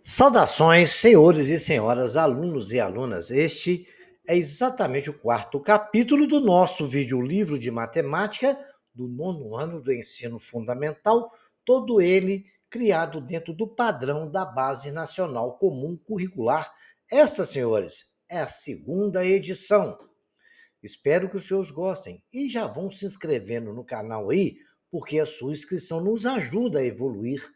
Saudações, senhores e senhoras, alunos e alunas. Este é exatamente o quarto capítulo do nosso videolivro de matemática do nono ano do ensino fundamental, todo ele criado dentro do padrão da Base Nacional Comum Curricular. Esta, senhores, é a segunda edição. Espero que os senhores gostem e já vão se inscrevendo no canal aí, porque a sua inscrição nos ajuda a evoluir.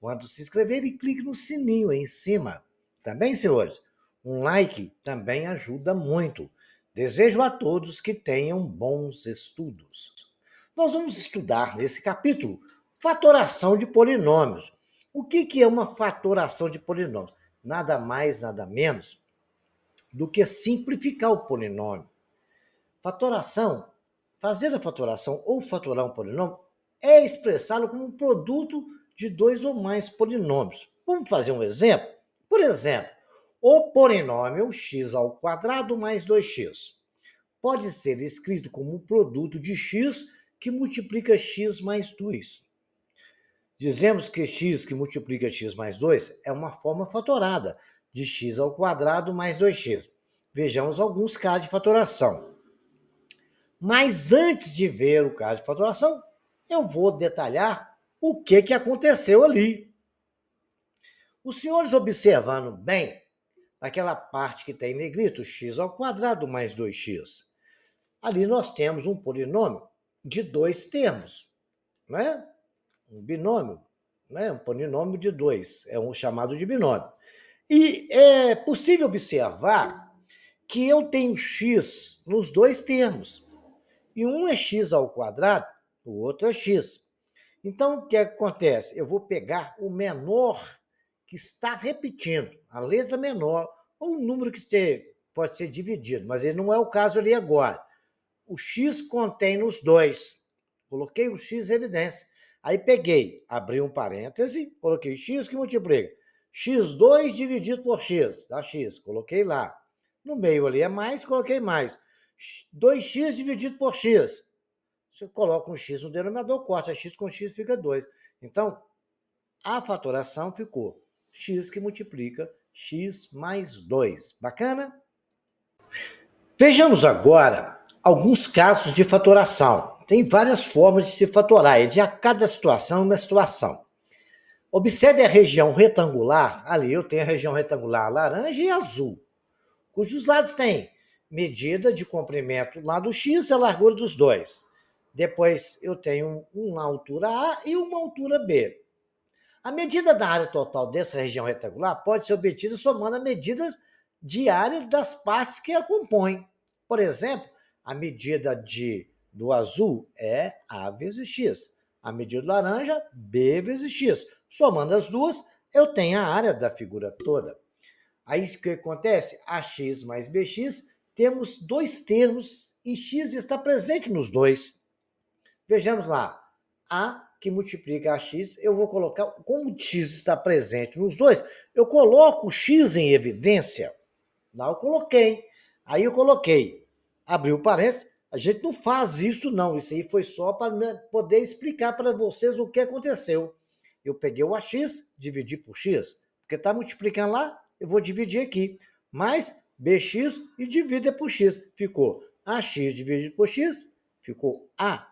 Quando se inscreverem, clique no sininho aí em cima. Tá bem, senhores? Um like também ajuda muito. Desejo a todos que tenham bons estudos. Nós vamos estudar nesse capítulo fatoração de polinômios. O que é uma fatoração de polinômios? Nada mais, nada menos do que simplificar o polinômio. Fatoração, fazer a fatoração ou fatorar um polinômio é expressá-lo como um produto de dois ou mais polinômios. Vamos fazer um exemplo? Por exemplo, o polinômio x ao quadrado mais 2x pode ser escrito como um produto de x que multiplica x mais 2. Dizemos que x que multiplica x mais 2 é uma forma fatorada de x ao quadrado mais 2x. Vejamos alguns casos de fatoração. Mas antes de ver o caso de fatoração, eu vou detalhar o que aconteceu ali. Os senhores observando bem, naquela parte que tem negrito, x ao quadrado mais 2x. Ali nós temos um polinômio de dois termos, né? Um binômio, né? Um polinômio de dois, é um chamado de binômio. E é possível observar que eu tenho x nos dois termos. E um é x ao quadrado, o outro é x. Então, o que acontece? Eu vou pegar o menor que está repetindo, a letra menor, ou um número que pode ser dividido, mas ele não é o caso ali agora. O x contém nos dois. Coloquei o x em evidência. Aí peguei, abri um parêntese, coloquei x que multiplica. x2 dividido por x, dá x, coloquei lá. No meio ali é mais, coloquei mais. 2x dividido por x. Você coloca um x no denominador, corta x com x, fica 2. Então, a fatoração ficou x que multiplica x mais 2. Bacana? Vejamos agora alguns casos de fatoração. Tem várias formas de se fatorar, e de cada situação é uma situação. Observe a região retangular, ali eu tenho a região retangular laranja e azul, cujos lados têm medida de comprimento, lado x e a largura dos dois. Depois eu tenho uma altura A e uma altura B. A medida da área total dessa região retangular pode ser obtida somando a medida de área das partes que a compõem. Por exemplo, a medida do azul é A vezes X. A medida do laranja, B vezes X. Somando as duas, eu tenho a área da figura toda. Aí o que acontece? AX mais BX, temos dois termos e X está presente nos dois. Vejamos lá. A que multiplica a x, eu vou colocar, como x está presente nos dois, eu coloco o x em evidência. Lá eu coloquei. Aí eu coloquei. Abriu o parênteses. A gente não faz isso, não. Isso aí foi só para poder explicar para vocês o que aconteceu. Eu peguei o AX, dividi por X, porque está multiplicando lá, eu vou dividir aqui. Mais BX e divide por X. Ficou AX dividido por X, ficou A.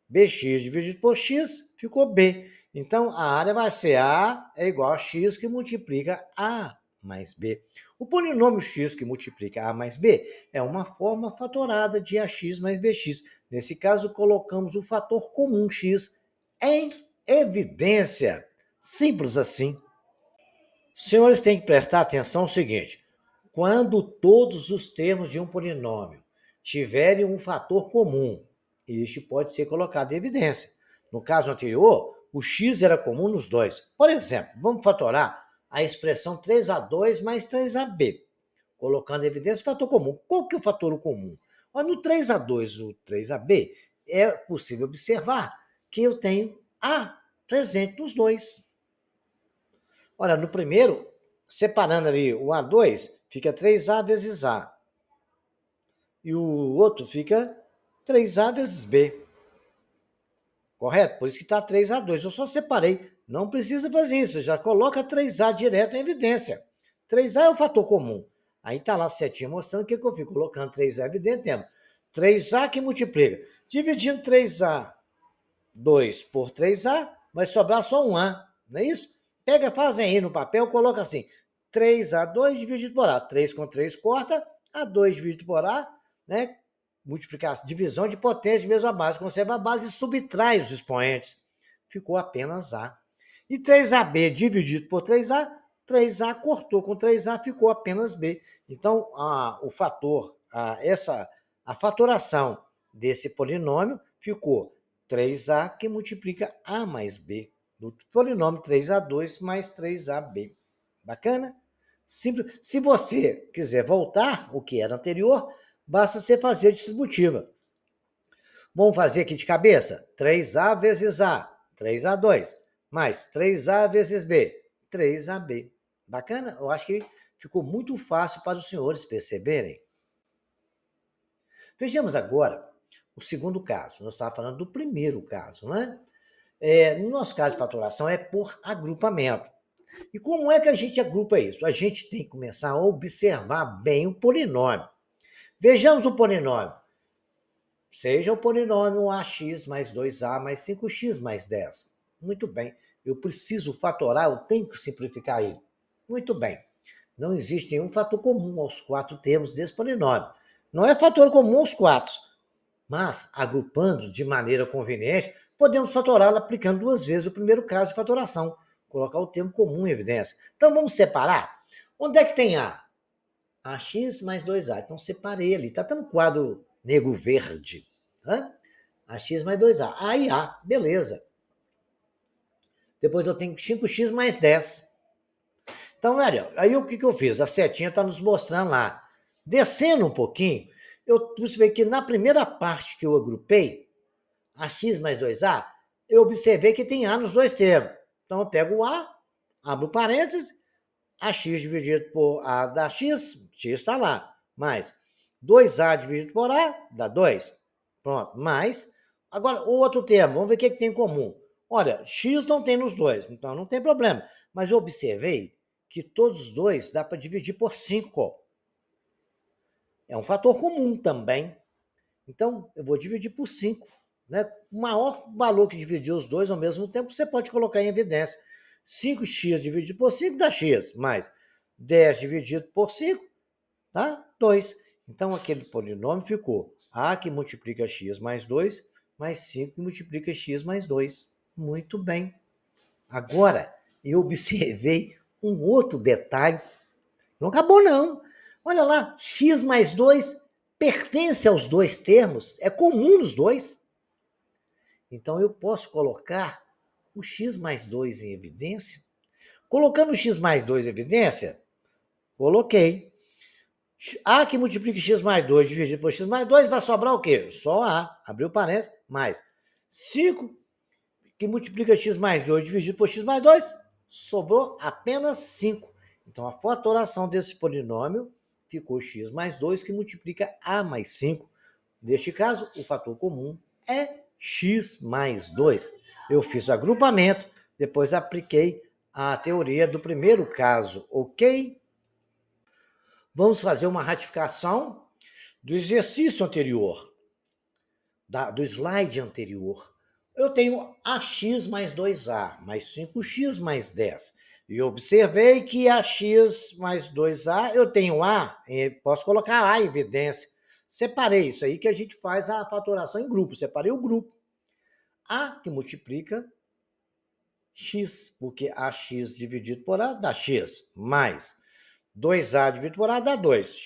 BX dividido por X, ficou B. Então, a área vai ser A é igual a X que multiplica A mais B. O polinômio X que multiplica A mais B é uma forma fatorada de AX mais BX. Nesse caso, colocamos o fator comum X em evidência. Simples assim. Senhores, têm que prestar atenção no seguinte. Quando todos os termos de um polinômio tiverem um fator comum, este pode ser colocado em evidência. No caso anterior, o x era comum nos dois. Por exemplo, vamos fatorar a expressão 3a2 mais 3ab, colocando em evidência o fator comum. Qual que é o fator comum? No 3a2 e o 3ab, é possível observar que eu tenho a presente nos dois. Olha, no primeiro, separando ali o A2, fica 3A vezes A. E o outro fica 3A vezes B. Correto? Por isso que está 3A2. Eu só separei Não precisa fazer isso, já coloca 3A direto em evidência. 3A é o fator comum. Aí está lá a setinha mostrando o que eu fico colocando 3A em evidência. Temos 3A que multiplica. Dividindo 3A 2 por 3A, vai sobrar só um A, não é isso? Pega, fazem aí no papel, coloca assim, 3A2 dividido por A. 3 com 3 corta, A2 dividido por A, né? Multiplicação, divisão de potência, mesma base, conserva a base e subtrai os expoentes. Ficou apenas A. E 3AB dividido por 3A, 3A cortou com 3A, ficou apenas B. Então, o fator, a fatoração desse polinômio ficou 3A que multiplica A mais B, do polinômio 3A2 mais 3AB. Bacana? Simples. Se você quiser voltar o que era anterior, basta você fazer a distributiva. Vamos fazer aqui de cabeça? 3A vezes A, 3A2, mais 3A vezes B, 3AB. Bacana? Eu acho que ficou muito fácil para os senhores perceberem. Vejamos agora o segundo caso. Nós estávamos falando do primeiro caso, né? No nosso caso de fatoração é por agrupamento. E como é que a gente agrupa isso? A gente tem que começar a observar bem o polinômio. Vejamos o polinômio. Seja o polinômio ax mais 2a mais 5x mais 10. Muito bem. Eu preciso fatorar, eu tenho que simplificar ele. Muito bem. Não existe nenhum fator comum aos 4 termos desse polinômio. Não é fator comum aos 4. Mas, agrupando de maneira conveniente, podemos fatorá-lo aplicando 2 vezes o primeiro caso de fatoração. Colocar o termo comum em evidência. Então, vamos separar. Onde é que tem A? Ax mais 2A. Então, separei ali. Está até no quadro negro verde. Ax mais 2A. A e A. Beleza. Depois eu tenho 5x mais 10. Então, velho, aí o que eu fiz? A setinha está nos mostrando lá. Descendo um pouquinho, eu percebi que na primeira parte que eu agrupei, Ax mais 2A, eu observei que tem A nos dois termos. Então, eu pego o A, abro parênteses, Ax dividido por A dá X, X está lá. Mais 2A dividido por A dá 2. Pronto, mais. Agora, o outro termo, vamos ver o que tem em comum. Olha, X não tem nos dois, então não tem problema. Mas eu observei que todos os dois dá para dividir por 5. É um fator comum também. Então, eu vou dividir por 5. Né? O maior valor que dividir os dois ao mesmo tempo, você pode colocar em evidência. 5x dividido por 5 dá x, mais 10 dividido por 5 dá 2. Então, aquele polinômio ficou A que multiplica x mais 2, mais 5 que multiplica x mais 2. Muito bem. Agora, eu observei um outro detalhe. Não acabou, não. Olha lá, x mais 2 pertence aos dois termos, é comum nos dois. Então, eu posso colocar o x mais 2 em evidência. Colocando o x mais 2 em evidência, coloquei. A que multiplica x mais 2 dividido por x mais 2 vai sobrar o quê? Só A. Abriu parênteses, mais 5 que multiplica x mais 2 dividido por x mais 2, sobrou apenas 5. Então, a fatoração desse polinômio ficou x mais 2 que multiplica A mais 5. Neste caso, o fator comum é x mais 2. Eu fiz o agrupamento, depois apliquei a teoria do primeiro caso, ok? Vamos fazer uma ratificação do exercício anterior, do slide anterior. Eu tenho Ax mais 2A, mais 5x mais 10. E observei que Ax mais 2A, eu tenho A, posso colocar A em evidência. Separei isso aí que a gente faz a fatoração em grupo. Separei o grupo. A que multiplica x, porque Ax dividido por A dá x, mais 2A dividido por A dá 2.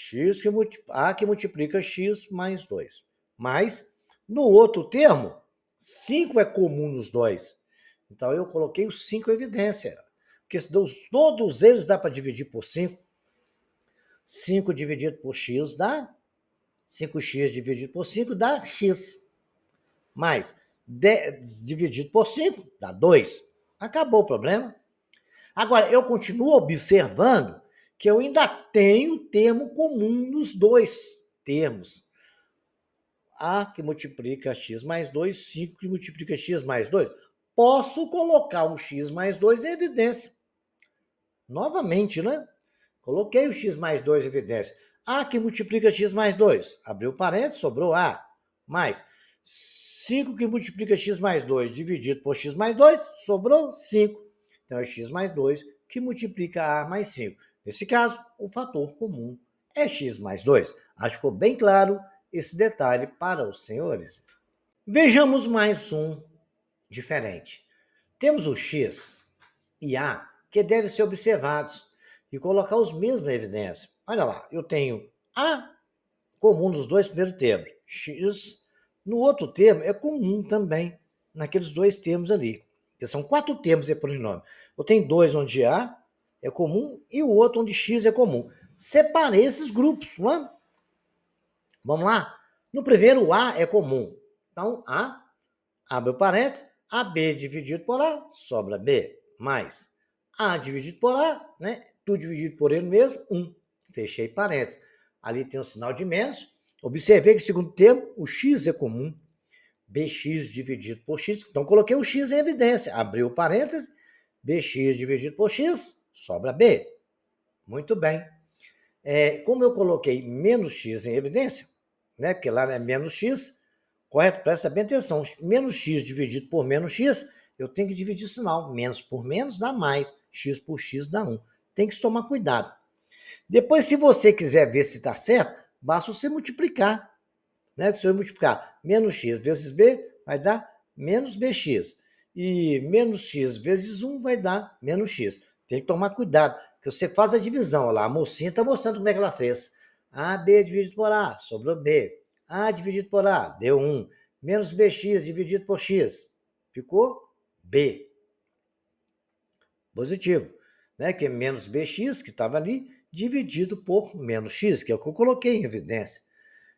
A que multiplica x mais 2. Mas, no outro termo, 5 é comum nos dois. Então, eu coloquei os 5 em evidência. Porque todos eles dá para dividir por 5. 5 dividido por x dá 5x dividido por 5 dá x. Mais 10 dividido por 5 dá 2. Acabou o problema. Agora, eu continuo observando que eu ainda tenho termo comum nos dois termos. A que multiplica x mais 2, 5 que multiplica x mais 2. posso colocar o x mais 2 em evidência. Novamente, né? Coloquei o x mais 2 em evidência. A que multiplica x mais 2. Abriu parênteses, sobrou A. Mais 5 que multiplica x mais 2 dividido por x mais 2, sobrou 5. Então é x mais 2 que multiplica A mais 5. Nesse caso, o fator comum é x mais 2. Acho que ficou bem claro esse detalhe para os senhores. Vejamos mais um diferente. Temos o x e A que devem ser observados e colocar os mesmos em evidência. Olha lá, eu tenho A comum nos dois primeiros termos, x no outro termo é comum também, naqueles dois termos ali. Porque são 4 termos de polinômio. Eu tenho dois onde A é comum e o outro onde x é comum. Separei esses grupos, não é? Vamos lá? No primeiro, A é comum. Então, A, abre o parênteses, AB dividido por A, sobra B, mais A dividido por A, né? Tudo dividido por ele mesmo, 1. Fechei parênteses. Ali tem um sinal de menos. Observei que, segundo termo, o x é comum. Bx dividido por x. Então, coloquei o x em evidência. Abriu o parênteses. Bx dividido por x, sobra B. Muito bem. Como eu coloquei menos x em evidência, né? Porque lá é menos x, correto? Presta bem atenção. Menos x dividido por menos x, eu tenho que dividir o sinal. Menos por menos dá mais. X por x dá 1. Tem que tomar cuidado. Depois, se você quiser ver se está certo, basta você multiplicar. Né? Se você multiplicar menos x vezes b, vai dar menos bx. E menos x vezes 1 vai dar menos x. Tem que tomar cuidado, porque você faz a divisão. Olha lá, a mocinha está mostrando como é que ela fez. AB dividido por A, sobrou B. A dividido por A, deu 1. Menos bx dividido por x, ficou B. Positivo. Né? Que é menos bx, que estava ali, dividido por menos x, que é o que eu coloquei em evidência.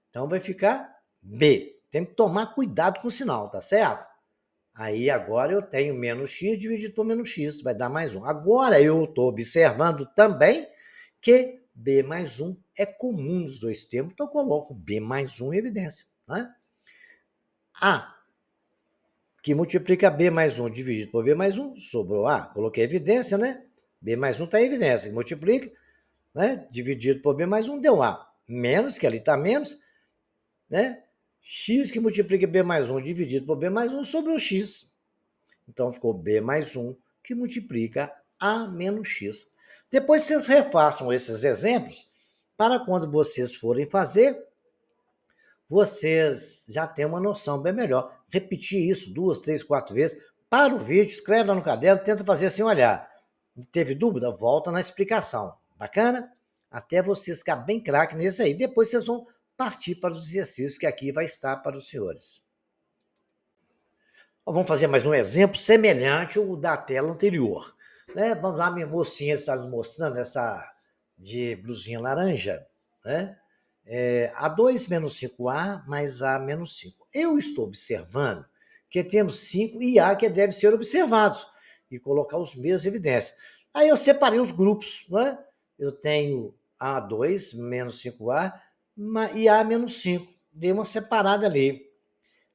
Então vai ficar B. Tem que tomar cuidado com o sinal, tá certo? Aí agora eu tenho menos x dividido por menos x, vai dar mais 1. Agora eu estou observando também que B mais 1 é comum nos dois termos, então eu coloco B mais 1 em evidência. Né? A, que multiplica B mais 1 dividido por B mais 1, sobrou A. Coloquei evidência, né? B mais 1 está em evidência, multiplica, né? Dividido por B mais 1 deu A. Menos, que ali está menos, né? X que multiplica B mais 1 dividido por B mais 1 sobre o X. Então, ficou B mais 1 que multiplica A menos X. Depois vocês refaçam esses exemplos para quando vocês forem fazer, vocês já têm uma noção bem melhor. Repetir isso 2, 3, 4 vezes. Para o vídeo, escreve lá no caderno, tenta fazer sem olhar. Teve dúvida? Volta na explicação. Bacana? Até vocês ficar bem craque nesse aí. Depois vocês vão partir para os exercícios que aqui vai estar para os senhores. Vamos fazer mais um exemplo semelhante ao da tela anterior. Né? Vamos lá, minha mocinha está nos mostrando essa de blusinha laranja. Né? A2 menos 5A mais A menos 5. Eu estou observando que temos 5 e A que devem ser observados e colocar os mesmos em evidência. Aí eu separei os grupos. Né? Eu tenho A2 menos 5A e A menos 5. Dei uma separada ali.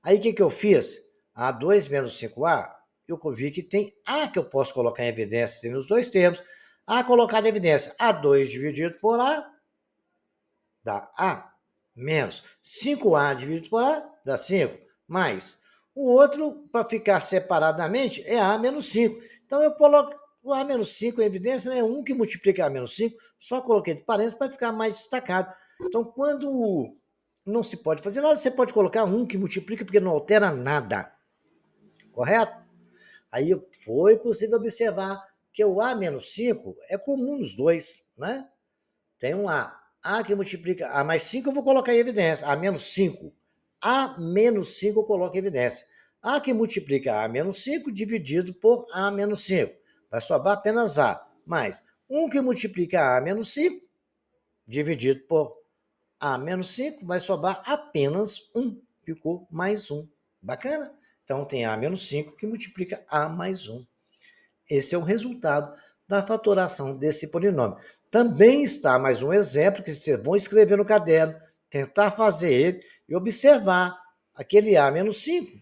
Aí o que eu fiz? A2 menos 5A, eu vi que tem A que eu posso colocar em evidência, tem nos dois termos. A colocado em evidência, A2 dividido por A, dá A, menos 5A dividido por A, dá 5, mais o outro, para ficar separadamente, é A menos 5. Então eu coloco o A menos 5 em evidência, né? 1 que multiplica A menos 5, só coloquei de parênteses para ficar mais destacado. Então, quando não se pode fazer nada, você pode colocar 1 que multiplica, porque não altera nada. Correto? Aí foi possível observar que o A menos 5 é comum nos dois, né? Tem um A. A que multiplica A mais 5 eu vou colocar em evidência. A menos 5. A menos 5 eu coloco em evidência. A que multiplica A menos 5 dividido por A menos 5. Vai sobrar apenas A. Mais 1 que multiplica A menos 5 dividido por A menos 5 vai sobrar apenas 1. Ficou mais 1. Bacana? Então, tem A menos 5 que multiplica A mais 1. Esse é o resultado da fatoração desse polinômio. Também está mais um exemplo que vocês vão escrever no caderno, tentar fazer ele e observar aquele A menos 5.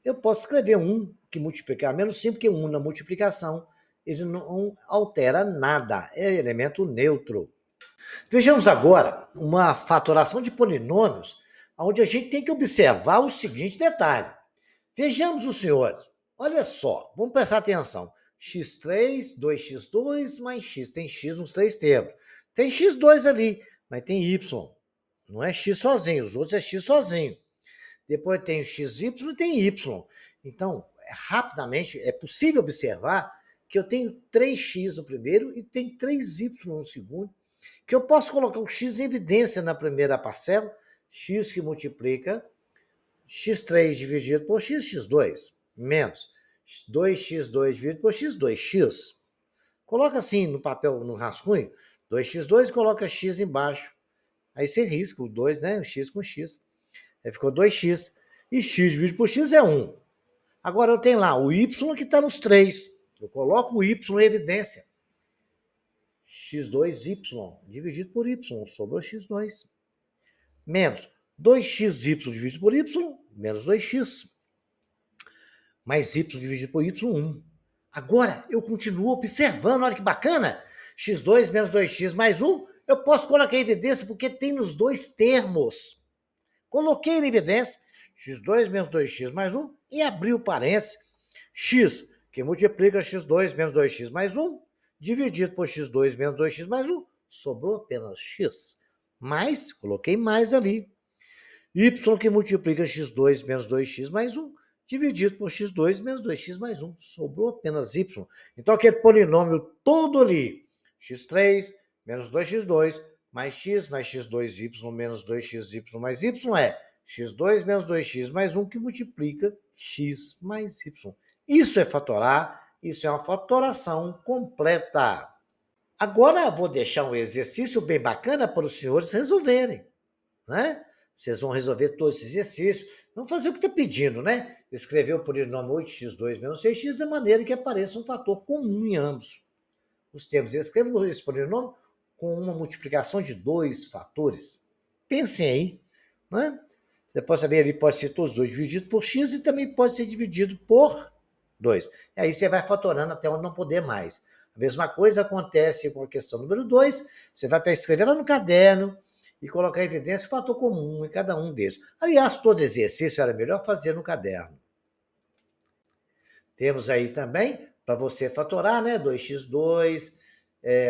Eu posso escrever 1, que multiplicar menos 5, porque 1 na multiplicação, ele não altera nada, é elemento neutro. Vejamos agora uma fatoração de polinômios, onde a gente tem que observar o seguinte detalhe. Vejamos os senhores. Olha só, vamos prestar atenção. x3, 2x2 mais x. Tem x nos três termos. Tem x2 ali, mas tem y. Não é x sozinho, os outros é x sozinho. Depois tem o xy e tem y. Então, rapidamente, é possível observar que eu tenho 3x no primeiro e tem 3y no segundo, que eu posso colocar o x em evidência na primeira parcela, x que multiplica x3 dividido por x, x2, menos 2x2 dividido por x, 2x. Coloca assim no papel, no rascunho, 2x2 e coloca x embaixo. Aí você risca o 2, né? O x com x. Aí ficou 2x. E x dividido por x é 1. Agora eu tenho lá o y que está nos 3. Eu coloco o y em evidência. x2y dividido por y, sobrou x2. Menos 2xy dividido por y, menos 2x. Mais y dividido por y, 1. Agora, eu continuo observando, olha que bacana. x2 menos 2x mais 1, eu posso colocar em evidência porque tem nos dois termos. Coloquei em evidência x2 menos 2x mais 1 e abri o parênteses. X, que multiplica x2 menos 2x mais 1, dividido por x2 menos 2x mais 1, sobrou apenas x. Mais, coloquei mais ali. Y, que multiplica x2 menos 2x mais 1, dividido por x2 menos 2x mais 1. Sobrou apenas y. Então, aquele polinômio todo ali, x3 menos 2x2 mais x2y menos 2xy mais y é x2 menos 2x mais 1 que multiplica x mais y. Isso é fatorar, isso é uma fatoração completa. Agora vou deixar um exercício bem bacana para os senhores resolverem, né? Vocês vão resolver todos esses exercícios. Vamos fazer o que está pedindo, né? Escrever o polinômio 8x2 menos 6x de maneira que apareça um fator comum em ambos os termos. Escreva esse polinômio com uma multiplicação de 2 fatores. Pensem aí, né? Você pode saber, ele pode ser todos dois dividido por x e também pode ser dividido por 2. E aí você vai fatorando até onde não poder mais. A mesma coisa acontece com a questão número 2. Você vai escrever lá no caderno e colocar em evidência o fator comum em cada um desses. Aliás, todo exercício era melhor fazer no caderno. Temos aí também, para você fatorar, né? 2x2,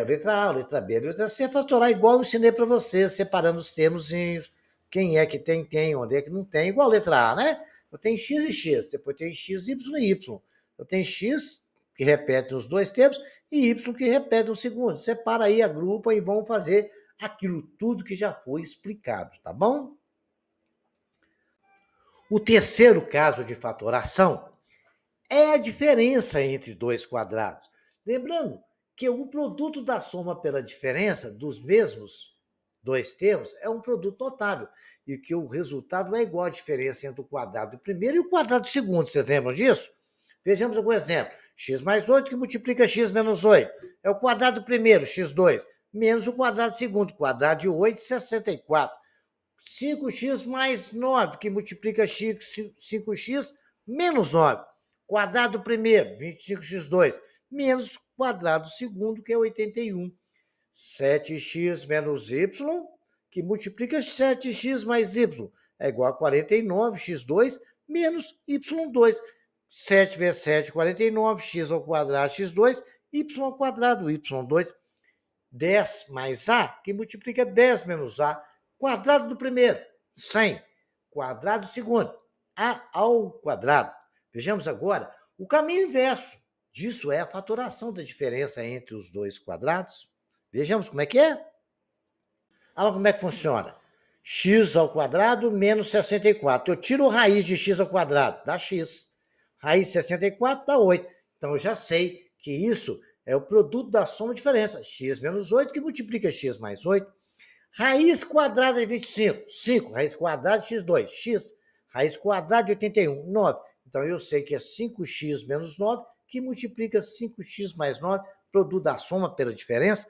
letra A, letra B, letra C, fatorar igual eu ensinei para você, separando os termozinhos. Quem é que tem, onde é que não tem, igual a letra A, né? Eu tenho x e x, depois tem x, y e y. Eu tenho x, que repete nos dois termos, e y, que repete no segundo. Separa aí, agrupa e vão fazer aquilo tudo que já foi explicado, tá bom? O terceiro caso de fatoração é a diferença entre dois quadrados. Lembrando que o produto da soma pela diferença dos mesmos dois termos é um produto notável e que o resultado é igual à diferença entre o quadrado do primeiro e o quadrado do segundo. Vocês lembram disso? Vejamos algum exemplo. X mais 8 que multiplica x menos 8. É o quadrado do primeiro, x2, menos o quadrado do segundo, quadrado de 8, 64. 5x mais 9 que multiplica x, 5x menos 9. Quadrado primeiro, 25x2, menos quadrado segundo, que é 81. 7x menos y, que multiplica 7x mais y, é igual a 49x2 menos y2. 7 vezes 7, 49, x ao quadrado, x2, y ao quadrado, y2. 10 mais a, que multiplica 10 menos a, quadrado do primeiro, 100. Quadrado do segundo, a ao quadrado. Vejamos agora o caminho inverso disso, é a fatoração da diferença entre os dois quadrados. Vejamos como é que é. Olha como é que funciona. X ao quadrado menos 64. Eu tiro a raiz de x ao quadrado, dá x. Raiz de 64 dá 8. Então eu já sei que isso é o produto da soma de diferença. X menos 8 que multiplica x mais 8. Raiz quadrada de 25, 5. Raiz quadrada de x2, x. Raiz quadrada de 81, 9. Então, eu sei que é 5x menos 9, que multiplica 5x mais 9, produto da soma pela diferença.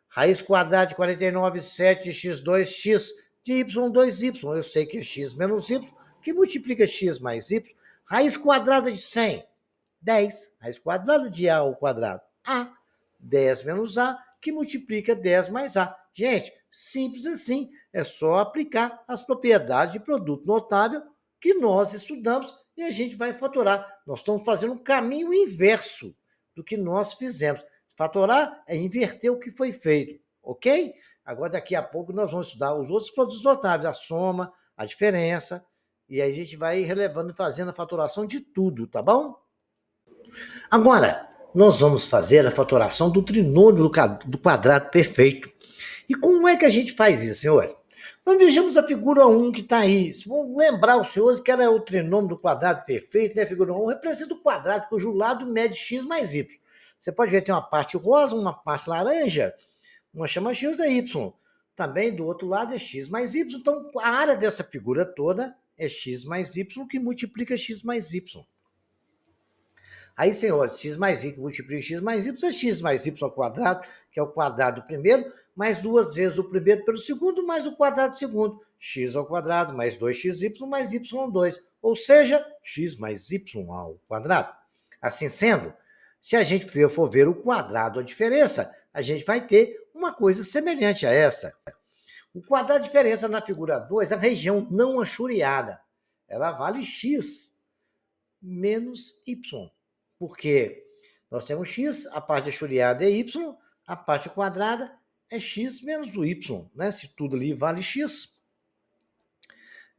Raiz quadrada de 49, 7x2, x de y2y. Eu sei que é x menos y, que multiplica x mais y. Raiz quadrada de 100. 10. Raiz quadrada de A ao quadrado, A. 10 menos A, que multiplica 10 mais A. Gente, simples assim. É só aplicar as propriedades de produto notável que nós estudamos e a gente vai fatorar. Nós estamos fazendo um caminho inverso do que nós fizemos. Fatorar é inverter o que foi feito, ok? Agora, daqui a pouco, nós vamos estudar os outros produtos notáveis, a soma, a diferença, e aí a gente vai relevando e fazendo a fatoração de tudo, tá bom? Agora, nós vamos fazer a fatoração do trinômio do quadrado perfeito. E como é que a gente faz isso, senhores? Vamos vejamos a figura 1 que está aí. Vamos lembrar os senhores que ela é o trinômio do quadrado perfeito, né? A figura 1 representa o quadrado cujo lado mede x mais y. Você pode ver que tem uma parte rosa, uma parte laranja, uma chama x e y. Também do outro lado é x mais y. Então, a área dessa figura toda é x mais y, que multiplica x mais y. Aí, senhores, x mais y que multiplica x mais y é x mais y ao quadrado, que é o quadrado do primeiro, mais duas vezes o primeiro pelo segundo, mais o quadrado do segundo. X ao quadrado, mais 2xy, mais y2. Ou seja, x mais y ao quadrado. Assim sendo, se a gente for ver o quadrado, a diferença, a gente vai ter uma coisa semelhante a essa. O quadrado de diferença na figura 2 é a região não achuriada. Ela vale x menos y. Porque nós temos x, a parte achuriada é y, a parte quadrada é x menos o y, né? Se tudo ali vale x.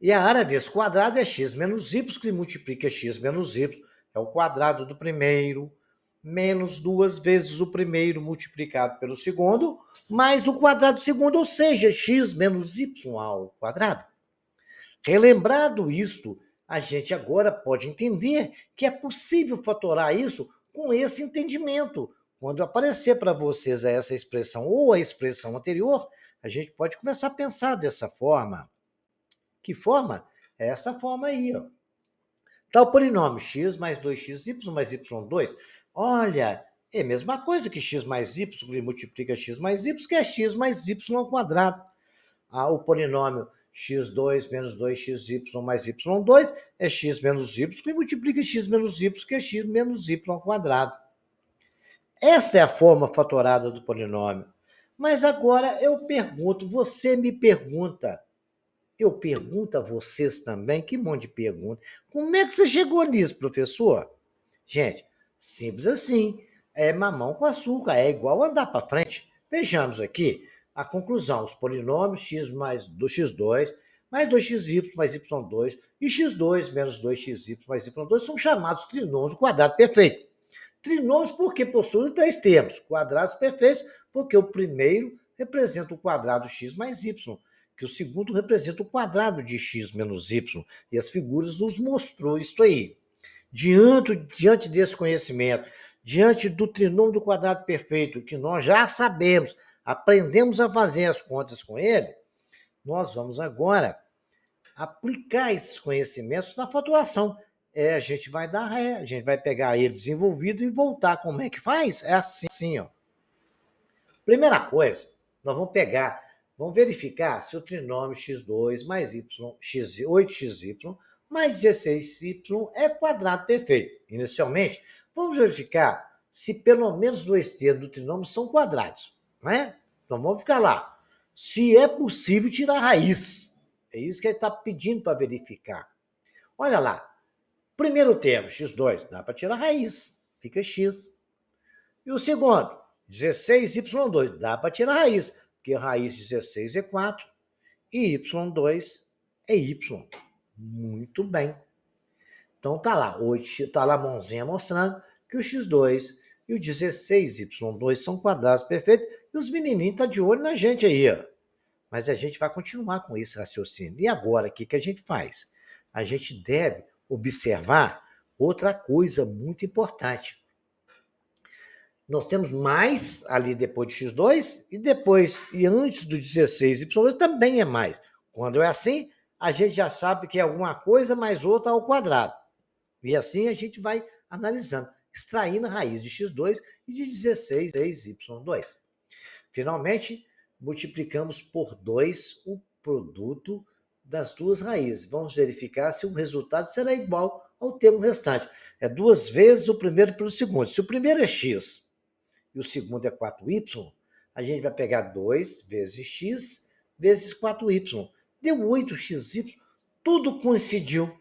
E a área desse quadrado é x menos y, que multiplica x menos y. É o quadrado do primeiro, menos duas vezes o primeiro multiplicado pelo segundo, mais o quadrado do segundo, ou seja, x menos y ao quadrado. Relembrado isto, a gente agora pode entender que é possível fatorar isso com esse entendimento. Quando aparecer para vocês essa expressão ou a expressão anterior, a gente pode começar a pensar dessa forma. Que forma? É essa forma aí, ó. Tá o polinômio x mais 2xy mais y2. Olha, é a mesma coisa que x mais y, que multiplica x mais y, que é x mais y ao quadrado. O polinômio x2 menos 2xy mais y2 é x menos y, que multiplica x menos y, que é x menos y ao quadrado. Essa é a forma fatorada do polinômio. Mas agora eu pergunto, você me pergunta, eu pergunto a vocês também, que monte de pergunta. Como é que você chegou nisso, professor? Gente, simples assim. É mamão com açúcar, é igual andar para frente. Vejamos aqui a conclusão. Os polinômios x mais do x2 mais 2xy mais y2 e x2 menos 2xy mais y2 são chamados trinômios do quadrado perfeito. Trinômios porque possuem três termos. Quadrados perfeitos porque o primeiro representa o quadrado x mais y, que o segundo representa o quadrado de x menos y. E as figuras nos mostrou isso aí. Diante desse conhecimento, diante do trinômio do quadrado perfeito, que nós já sabemos, aprendemos a fazer as contas com ele, nós vamos agora aplicar esses conhecimentos na fatoração. A gente vai dar ré, a gente vai pegar ele desenvolvido e voltar. Como é que faz? É assim, ó. Primeira coisa, nós vamos verificar se o trinômio x2 mais y, 8xy mais 16y é quadrado perfeito. Inicialmente, vamos verificar se pelo menos dois termos do trinômio são quadrados, né? Então vamos ficar lá. Se é possível tirar a raiz. É isso que ele está pedindo para verificar. Olha lá. Primeiro termo, x2, dá para tirar a raiz. Fica x. E o segundo, 16y2, dá para tirar a raiz, porque a raiz de 16 é 4 e y2 é y. Muito bem. Então tá lá, hoje tá lá a mãozinha mostrando que o x2 e o 16y2 são quadrados perfeitos e os menininhos estão de olho na gente aí, ó. Mas a gente vai continuar com esse raciocínio. E agora, o que a gente faz? A gente deve observar outra coisa muito importante. Nós temos mais ali depois de x2 e depois, e antes do 16y2 também é mais. Quando é assim, a gente já sabe que é alguma coisa mais outra ao quadrado. E assim a gente vai analisando, extraindo a raiz de x2 e de 16y2. Finalmente, multiplicamos por 2 o produto das duas raízes. Vamos verificar se o resultado será igual ao termo restante. É 2 vezes o primeiro pelo segundo. Se o primeiro é x e o segundo é 4y, a gente vai pegar 2 vezes x vezes 4y. Deu 8xy. Tudo coincidiu.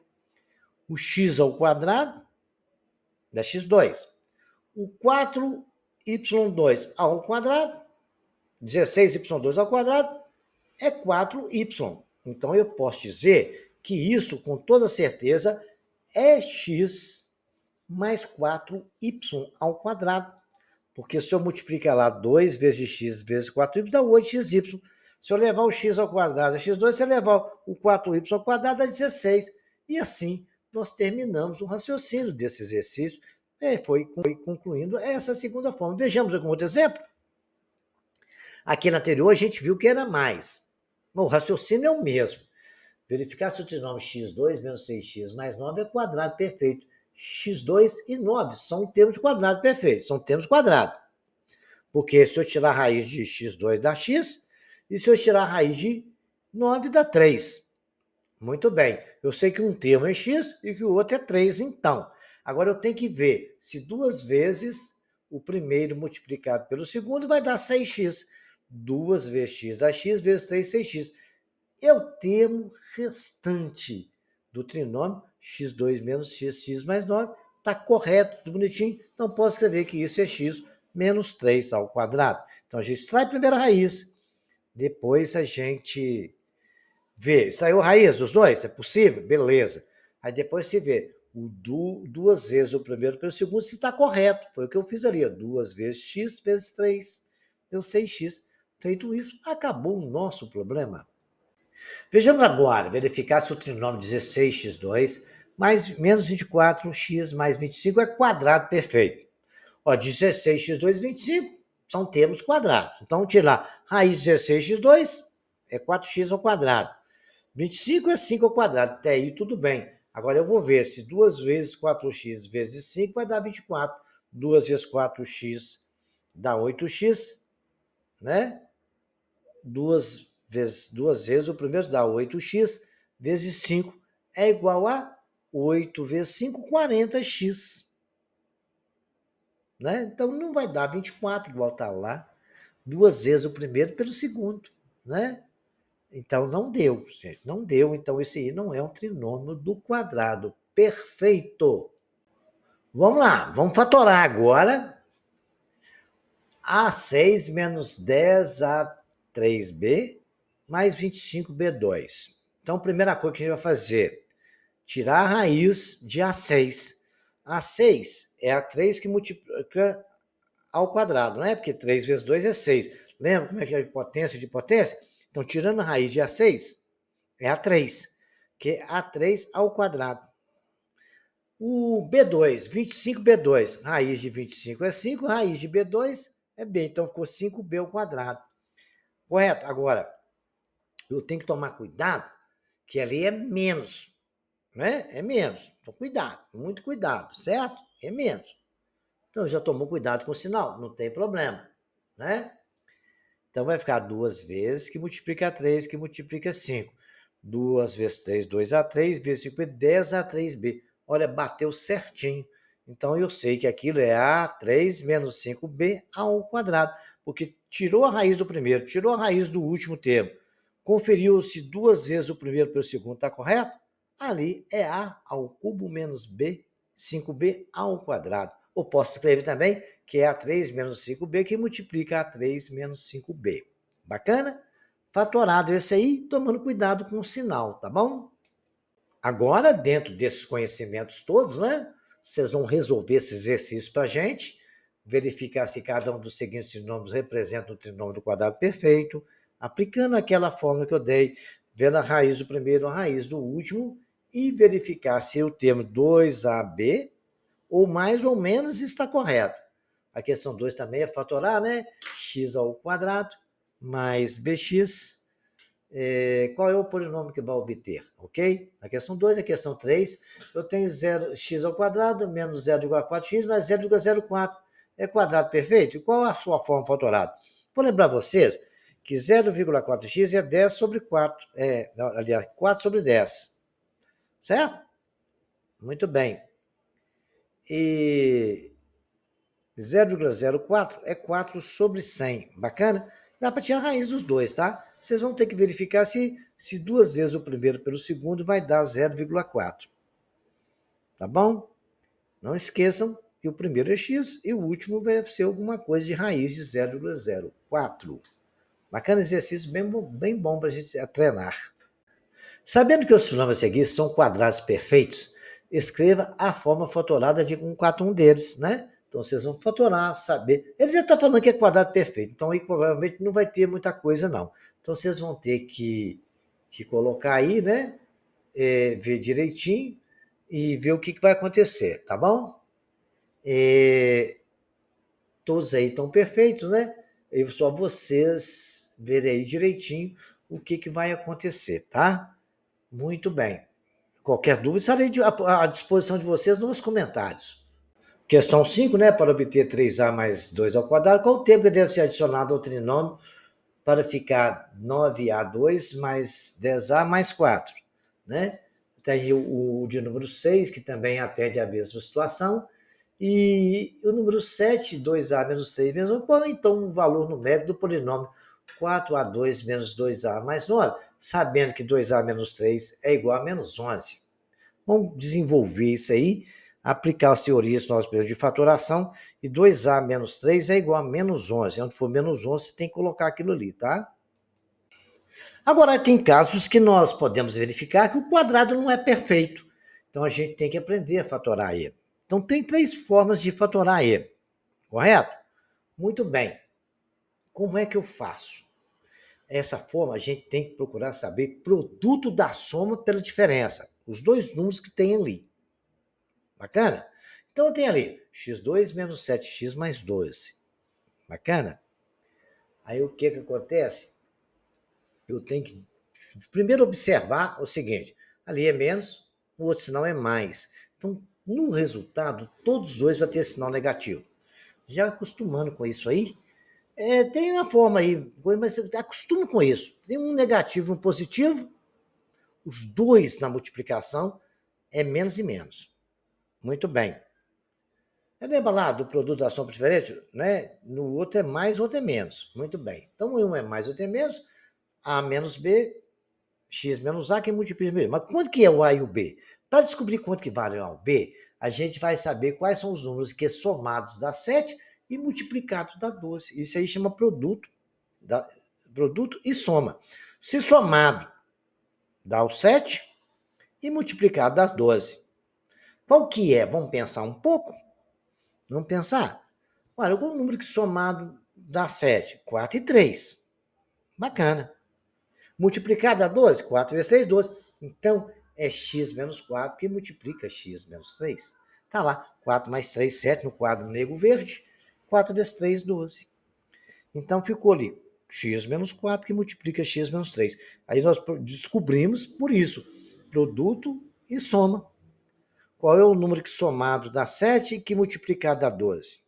O x ao quadrado dá x2. O 4y2 ao quadrado, 16y2 ao quadrado, é 4y. Então, eu posso dizer que isso, com toda certeza, é x mais 4y ao quadrado. Porque se eu multiplicar lá 2 vezes x vezes 4y, dá 8xy. Se eu levar o x ao quadrado, é x2. Se eu levar o 4y ao quadrado, dá 16. E assim, nós terminamos o raciocínio desse exercício. Foi concluindo essa segunda forma. Vejamos algum outro exemplo? Aqui na anterior, a gente viu que era mais. O raciocínio é o mesmo. Verificar se o trinômio x2 menos 6x mais 9 é quadrado perfeito. X2 e 9 são termos quadrados perfeitos, são termos quadrados. Porque se eu tirar a raiz de x2 dá x, e se eu tirar a raiz de 9 dá 3. Muito bem, eu sei que um termo é x e que o outro é 3, então. Agora eu tenho que ver se 2 vezes o primeiro multiplicado pelo segundo vai dar 6x. 2 vezes x dá x, vezes 3, 6x. É o termo restante do trinômio x2 menos x mais 9. Está correto, tudo bonitinho. Então, posso escrever que isso é x menos 3 ao quadrado. Então, a gente extrai a primeira raiz. Depois, a gente vê. Saiu a raiz dos dois? É possível? Beleza. Aí, depois se vê duas vezes o primeiro pelo segundo, se está correto. Foi o que eu fiz ali. 2 vezes x vezes 3. Deu 6x. Feito isso, acabou o nosso problema. Vejamos agora, verificar se o trinômio 16x2 mais menos 24x mais 25 é quadrado perfeito. 16x2 e 25 são termos quadrados. Então, tirar raiz de 16x2 é 4x ao quadrado. 25 é 5 ao quadrado. Até aí tudo bem. Agora eu vou ver se 2 vezes 4x vezes 5 vai dar 24. 2 vezes 4x dá 8x, né? 2 vezes o primeiro dá 8x, vezes 5 é igual a 8 vezes 5, 40x. Né? Então, não vai dar 24, igual está lá. 2 vezes o primeiro pelo segundo. Né? Então, não deu, gente. Não deu. Então, esse aí não é um trinômio do quadrado perfeito. Vamos lá. Vamos fatorar agora. A6 menos 10A3B mais 25B2. Então, a primeira coisa que a gente vai fazer, tirar a raiz de A6. A6 é A3 que multiplica ao quadrado, não é? Porque 3 vezes 2 é 6. Lembra como é que é potência de potência? Então, tirando a raiz de A6, é A3, que é A3 ao quadrado. O B2, 25B2, raiz de 25 é 5, raiz de B2 é B, então ficou 5B ao quadrado. Correto? Agora, eu tenho que tomar cuidado, que ali é menos, né? É menos. Então, cuidado, muito cuidado, certo? É menos. Então, já tomou cuidado com o sinal, não tem problema, né? Então, vai ficar 2 vezes que multiplica 3, que multiplica 5. 2 vezes 3, 2A3, vezes 5, 10A3B. Olha, bateu certinho. Então, eu sei que aquilo é A3 menos 5B ao quadrado, porque tirou a raiz do primeiro, tirou a raiz do último termo, conferiu se 2 vezes o primeiro pelo segundo, está correto? Ali é A ao cubo menos B, 5B ao quadrado. Ou posso escrever também que é A3 menos 5B, que multiplica A3 menos 5B. Bacana? Fatorado esse aí, tomando cuidado com o sinal, tá bom? Agora, dentro desses conhecimentos todos, né? Vocês vão resolver esse exercício para a gente, verificar se cada um dos seguintes trinômios representa um trinômio do quadrado perfeito, aplicando aquela fórmula que eu dei, vendo a raiz do primeiro, a raiz do último, e verificar se o termo 2AB ou mais ou menos está correto. A questão 2 também é fatorar, né? X ao quadrado mais bx. Qual é o polinômio que vai obter, ok? A questão 2, a questão 3, eu tenho 0x ao quadrado menos 0,4x mais 0,04. É quadrado perfeito? E qual a sua forma fatorada? Vou lembrar vocês que 0,4x é 10 sobre 4. Aliás, 4 sobre 10. Certo? Muito bem. E 0,04 é 4 sobre 100. Bacana? Dá para tirar a raiz dos dois, tá? Vocês vão ter que verificar se duas vezes o primeiro pelo segundo vai dar 0,4. Tá bom? Não esqueçam que o primeiro é x e o último vai ser alguma coisa de raiz de 0,04. Bacana exercício, bem bom para a gente treinar. Sabendo que os trigonomas a seguir são quadrados perfeitos, escreva a forma fatorada de um deles, né? Então vocês vão fatorar, saber. Ele já está falando que é quadrado perfeito, então aí provavelmente não vai ter muita coisa, não. Então vocês vão ter que colocar aí, né? Ver direitinho e ver o que vai acontecer, tá bom? Todos aí estão perfeitos, né? E só vocês verem aí direitinho o que vai acontecer, tá? Muito bem. Qualquer dúvida, estarei à disposição de vocês nos comentários. Questão 5, né? Para obter 3a mais 2 ao quadrado, qual o tempo que deve ser adicionado ao trinômio para ficar 9a2 mais 10a mais 4? Né? Tem o de número 6, que também atende à mesma situação, e o número 7, 2a menos 3 menos 1, qual então o valor numérico do polinômio 4a2 menos 2a mais 9, sabendo que 2a menos 3 é igual a menos 11. Vamos desenvolver isso aí, aplicar as teorias do nosso período de fatoração, e 2a menos 3 é igual a menos 11. Onde for menos 11, você tem que colocar aquilo ali, tá? Agora, tem casos que nós podemos verificar que o quadrado não é perfeito. Então, a gente tem que aprender a fatorar ele. Então, tem 3 formas de fatorar ele, correto? Muito bem. Como é que eu faço? Essa forma, a gente tem que procurar saber produto da soma pela diferença. Os dois números que tem ali. Bacana? Então, eu tenho ali x2 menos 7x mais 12. Bacana? Aí, o que acontece? Eu tenho que primeiro observar o seguinte, ali é menos, o outro sinal é mais. Então, no resultado, todos os dois vão ter sinal negativo. Já acostumando com isso aí, tem uma forma aí, mas você acostuma com isso. Tem um negativo e um positivo, os dois na multiplicação é menos e menos. Muito bem. Lembra lá do produto da soma diferente? Né? No outro é mais, o outro é menos. Muito bem. Então, um é mais, o outro é menos. A menos B, x menos a que multiplica B. Mas quanto que é o A e o B? Para descobrir quanto que vale o A e o B, a gente vai saber quais são os números que somados dá 7 e multiplicados dá 12. Isso aí chama produto, produto e soma. Se somado dá o 7 e multiplicado dá 12. Qual que é? Vamos pensar um pouco? Vamos pensar? Olha, qual é o número que somado dá 7? 4 e 3. Bacana. Multiplicar dá 12? 4 vezes 3, 12. Então, é x menos 4 que multiplica x menos 3. Está lá, 4 mais 3, 7 no quadro negro verde. 4 vezes 3, 12. Então, ficou ali x menos 4 que multiplica x menos 3. Aí nós descobrimos, por isso, produto e soma. Qual é o número que somado dá 7 e que multiplicado dá 12?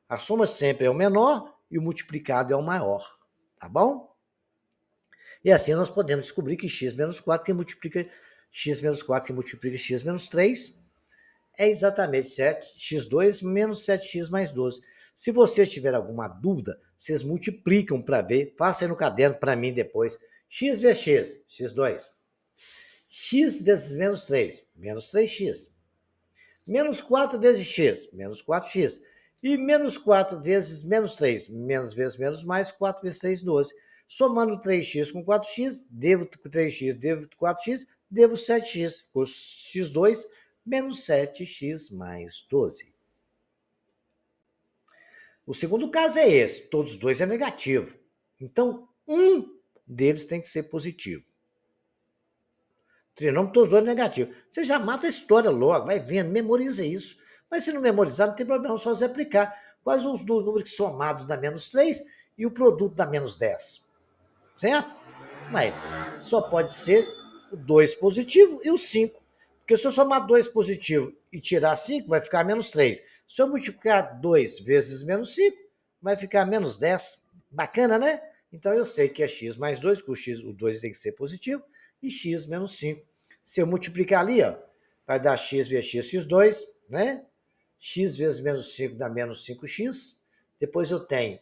A soma sempre é o menor e o multiplicado é o maior. Tá bom? E assim nós podemos descobrir que x menos 4 que multiplica x menos 4 que multiplica x menos 3 é exatamente 7x2 menos 7x mais 12. Se você tiver alguma dúvida, vocês multiplicam para ver. Faça aí no caderno para mim depois. X vezes x, x2. X vezes menos 3, menos 3x. Menos 4 vezes x, menos 4x. E menos 4 vezes menos 3, menos vezes menos mais, 4 vezes 3, 12. Somando 3x com 4x, devo 3x, devo 4x, devo 7x. Ficou x2 menos 7x mais 12. O segundo caso é esse, todos os dois é negativo. Então, um deles tem que ser positivo. Trinômio, todos os dois é negativo. Você já mata a história logo, vai vendo, memoriza isso. Mas se não memorizar, não tem problema, só você aplicar. Quais são os dois números que somados dá menos 3 e o produto dá menos 10? Certo? Mas só pode ser o 2 positivo e o 5. Porque se eu somar 2 positivo e tirar 5, vai ficar menos 3. Se eu multiplicar 2 vezes menos 5, vai ficar menos 10. Bacana, né? Então eu sei que é x mais 2, que o 2 tem que ser positivo, e x menos 5. Se eu multiplicar ali, ó, vai dar x vezes x, x2, né? X vezes menos 5 dá menos 5x. Depois eu tenho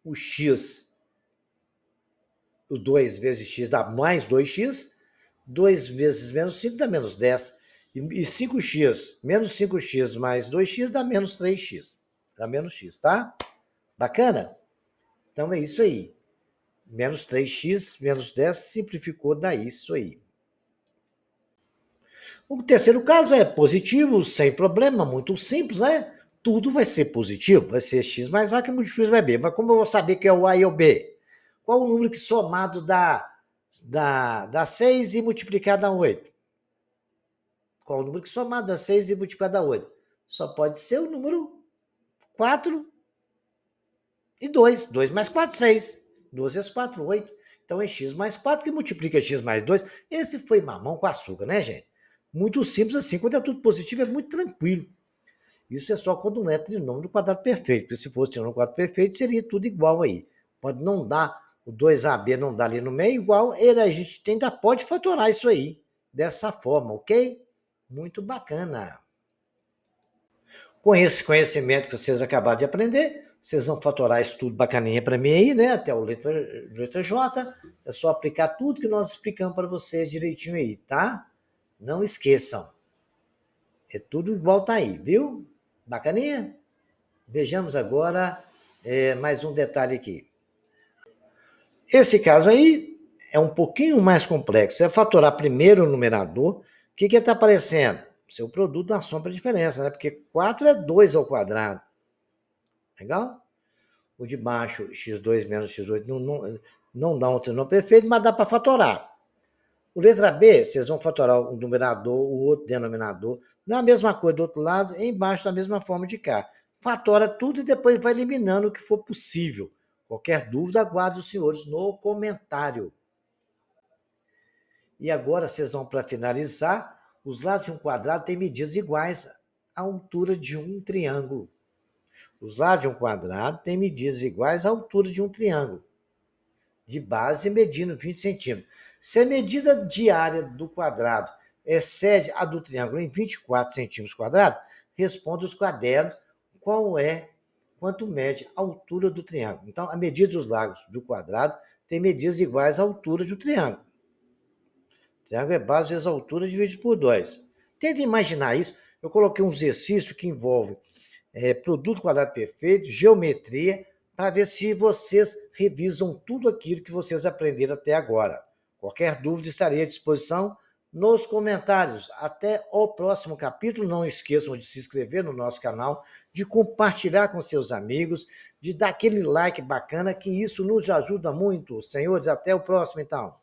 o x, o 2 vezes x dá mais 2x. 2 vezes menos 5 dá menos 10. E 5x, menos 5x mais 2x dá menos 3x. Dá menos x, tá? Bacana? Então é isso aí. Menos 3x, menos 10, simplificou, dá isso aí. O terceiro caso é positivo, sem problema, muito simples, né? Tudo vai ser positivo, vai ser x mais a que multiplica mais b. Mas como eu vou saber que é o a e o b? Qual o número que somado dá 6 e multiplicado dá 8? Qual o número que somado dá 6 e multiplicado dá 8? Só pode ser o número 4 e 2. 2 mais 4, 6. 2 vezes 4, 8. Então é x mais 4 que multiplica x mais 2. Esse foi mamão com açúcar, né, gente? Muito simples assim. Quando é tudo positivo, é muito tranquilo. Isso é só quando não é trinômio do quadrado perfeito. Porque se fosse trinômio do quadrado perfeito, seria tudo igual aí. Pode não dar, o 2AB não dá ali no meio igual, ele a gente ainda pode fatorar isso aí. Dessa forma, ok? Muito bacana. Com esse conhecimento que vocês acabaram de aprender, vocês vão fatorar isso tudo bacaninha para mim aí, né? Até o letra J. É só aplicar tudo que nós explicamos para vocês direitinho aí, tá? Não esqueçam. É tudo igual tá aí, viu? Bacaninha? Vejamos agora mais um detalhe aqui. Esse caso aí é um pouquinho mais complexo. É fatorar primeiro o numerador. O que está aparecendo? Seu produto da soma para diferença, né? Porque 4 é 2 ao quadrado. Legal? O de baixo, x2 menos x8, não dá um trinômio perfeito, mas dá para fatorar. O letra B, vocês vão fatorar o numerador, o outro denominador, na mesma coisa do outro lado, embaixo da mesma forma de cá. Fatora tudo e depois vai eliminando o que for possível. Qualquer dúvida, aguardo os senhores no comentário. E agora vocês vão, para finalizar, os lados de um quadrado têm medidas iguais à altura de um triângulo. Os lados de um quadrado têm medidas iguais à altura de um triângulo, de base medindo 20 centímetros. Se a medida de área do quadrado excede a do triângulo em 24 centímetros quadrados, responda os cadernos quanto mede a altura do triângulo. Então, a medida dos lados do quadrado tem medidas iguais à altura de um triângulo. O triângulo é base vezes a altura dividido por 2. Tenta imaginar isso. Eu coloquei um exercício que envolve produto quadrado perfeito, geometria, para ver se vocês revisam tudo aquilo que vocês aprenderam até agora. Qualquer dúvida estarei à disposição nos comentários. Até o próximo capítulo. Não esqueçam de se inscrever no nosso canal, de compartilhar com seus amigos, de dar aquele like bacana, que isso nos ajuda muito. Senhores, até o próximo então.